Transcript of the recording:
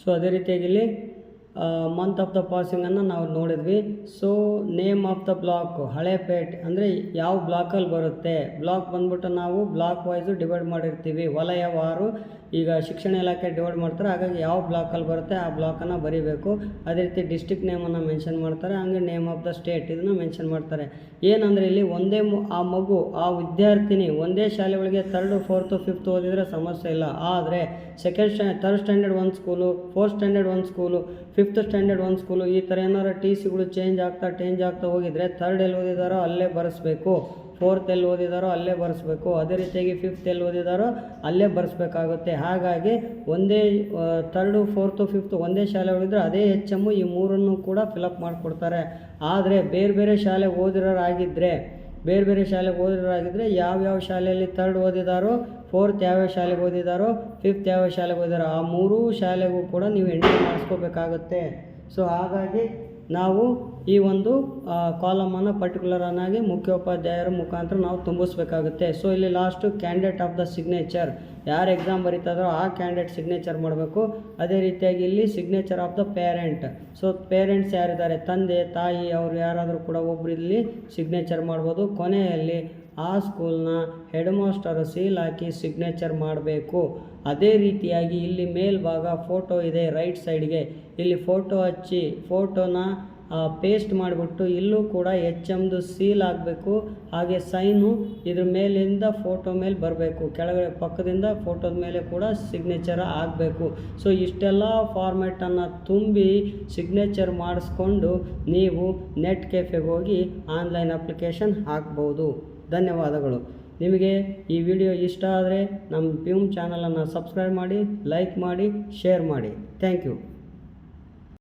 So ಅದೇ ರೀತಿಯಾಗಿ ಇಲ್ಲಿ ಮಂತ್ ಆಫ್ ದ ಪಾಸಿಂಗನ್ನು ನಾವು ನೋಡಿದ್ವಿ. So name of the block Halepete ಅಂದರೆ ಯಾವ ಬ್ಲಾಕಲ್ಲಿ ಬರುತ್ತೆ, ಬ್ಲಾಕ್ ಬಂದ್ಬಿಟ್ಟು ನಾವು ಬ್ಲಾಕ್ ವೈಸು ಡಿವೈಡ್ ಮಾಡಿರ್ತೀವಿ, ವಲಯವಾರು ಈಗ ಶಿಕ್ಷಣ ಇಲಾಖೆ ಡಿವೈಡ್ ಮಾಡ್ತಾರೆ. ಹಾಗಾಗಿ ಯಾವ ಬ್ಲಾಕಲ್ಲಿ ಬರುತ್ತೆ ಆ ಬ್ಲಾಕನ್ನು ಬರೀಬೇಕು. ಅದೇ ರೀತಿ ಡಿಸ್ಟಿಕ್ ನೇಮನ್ನು ಮೆನ್ಷನ್ ಮಾಡ್ತಾರೆ, ಹಂಗೆ ನೇಮ್ ಆಫ್ ದ ಸ್ಟೇಟ್ ಇದನ್ನು ಮೆನ್ಷನ್ ಮಾಡ್ತಾರೆ. ಏನಂದರೆ ಇಲ್ಲಿ ಒಂದೇ ಆ ಮಗು ಆ ವಿದ್ಯಾರ್ಥಿನಿ ಒಂದೇ ಶಾಲೆ ಒಳಗೆ 3rd 4th 5th ಓದಿದರೆ ಸಮಸ್ಯೆ ಇಲ್ಲ. ಆದರೆ ಥರ್ಡ್ ಸ್ಟ್ಯಾಂಡರ್ಡ್ ಒಂದು ಸ್ಕೂಲು, 4th ಸ್ಟ್ಯಾಂಡರ್ಡ್ ಒಂದು ಸ್ಕೂಲು, 5th ಸ್ಟ್ಯಾಂಡರ್ಡ್ ಒಂದು ಸ್ಕೂಲು, ಈ ಥರ ಏನಾರು ಟಿ ಸಿಗಳು ಚೇಂಜ್ ಆಗ್ತಾ ಹೋಗಿದರೆ 3rd ಎಲ್ಲಿ ಓದಿದಾರೋ ಅಲ್ಲೇ ಬರೆಸ್ಬೇಕು, 4th ಎಲ್ಲಿ ಓದಿದಾರೋ ಅಲ್ಲೇ ಬರೆಸ್ಬೇಕು, ಅದೇ ರೀತಿಯಾಗಿ 5th ಎಲ್ಲಿ ಓದಿದಾರೋ ಅಲ್ಲೇ ಬರೆಸ್ಬೇಕಾಗುತ್ತೆ. ಹಾಗಾಗಿ ಒಂದೇ 3rd 4th 5th ಒಂದೇ ಶಾಲೆ ಓದಿದ್ರೆ ಅದೇ HM ಈ ಮೂರನ್ನು ಕೂಡ ಫಿಲಪ್ ಮಾಡಿಕೊಡ್ತಾರೆ. ಆದರೆ ಬೇರೆ ಬೇರೆ ಶಾಲೆ ಓದಿರೋರಾಗಿದ್ದರೆ ಯಾವ್ಯಾವ ಶಾಲೆಯಲ್ಲಿ 3rd ಓದಿದಾರೋ, 4th ಯಾವ್ಯಾವ ಶಾಲೆಗೆ ಓದಿದಾರೋ, 5th ಯಾವ್ಯಾವ ಶಾಲೆಗೆ ಓದಿದಾರೋ ಆ ಮೂರೂ ಶಾಲೆಗೂ ಕೂಡ ನೀವು ಎಂಟ್ರಿ ಮಾಡಿಸ್ಕೋಬೇಕಾಗುತ್ತೆ. ಸೊ ಹಾಗಾಗಿ ನಾವು ಈ ಒಂದು ಕಾಲಮನ್ನು ಪರ್ಟಿಕ್ಯುಲರನ್ನಾಗಿ ಮುಖ್ಯೋಪಾಧ್ಯಾಯರ ಮುಖಾಂತರ ನಾವು ತುಂಬಿಸ್ಬೇಕಾಗುತ್ತೆ. ಸೊ ಇಲ್ಲಿ last candidate of the signature, ಯಾರು ಎಕ್ಸಾಮ್ ಬರೀತಾರೋ ಆ ಕ್ಯಾಂಡಿಡೇಟ್ ಸಿಗ್ನೇಚರ್ ಮಾಡಬೇಕು. ಅದೇ ರೀತಿಯಾಗಿ ಇಲ್ಲಿ signature of the parent. So parents ಯಾರಿದ್ದಾರೆ, ತಂದೆ ತಾಯಿ, ಅವರು ಯಾರಾದರೂ ಕೂಡ ಒಬ್ಬರು ಇಲ್ಲಿ ಸಿಗ್ನೇಚರ್ ಮಾಡ್ಬೋದು. ಕೊನೆಯಲ್ಲಿ ಆ ಸ್ಕೂಲ್ನ ಹೆಡ್ ಮಾಸ್ಟರು ಸೀಲ್ ಹಾಕಿ ಸಿಗ್ನೇಚರ್ ಮಾಡಬೇಕು. ಅದೇ ರೀತಿಯಾಗಿ ಇಲ್ಲಿ ಮೇಲ್ಭಾಗ ಫೋಟೋ ಇದೆ ರೈಟ್ ಸೈಡ್ಗೆ, ಇಲ್ಲಿ ಫೋಟೋ ಹಚ್ಚಿ ಫೋಟೋನ ಪೇಸ್ಟ್ ಮಾಡಿಬಿಟ್ಟು ಇಲ್ಲೂ ಕೂಡ HMದು ಸೀಲ್ ಆಗಬೇಕು. ಹಾಗೆ ಸೈನು ಇದ್ರ ಮೇಲಿಂದ ಫೋಟೋ ಮೇಲೆ ಬರಬೇಕು, ಕೆಳಗಡೆ ಪಕ್ಕದಿಂದ ಫೋಟೋದ ಮೇಲೆ ಕೂಡ ಸಿಗ್ನೇಚರ್ ಆಗಬೇಕು. ಸೊ ಇಷ್ಟೆಲ್ಲ ಫಾರ್ಮ್ಯಾಟನ್ನು ತುಂಬಿ ಸಿಗ್ನೇಚರ್ ಮಾಡಿಸ್ಕೊಂಡು ನೀವು ನೆಟ್ ಕೆಫೆಗೆ ಹೋಗಿ ಆನ್ಲೈನ್ ಅಪ್ಲಿಕೇಶನ್ ಹಾಕ್ಬೋದು. ಧನ್ಯವಾದಗಳು. ನಿಮಗೆ ಈ ವಿಡಿಯೋ ಇಷ್ಟ ಆದರೆ ನಮ್ಮ PIUM ಚಾನಲನ್ನು ಸಬ್ಸ್ಕ್ರೈಬ್ ಮಾಡಿ, ಲೈಕ್ ಮಾಡಿ, ಶೇರ್ ಮಾಡಿ. Thank you.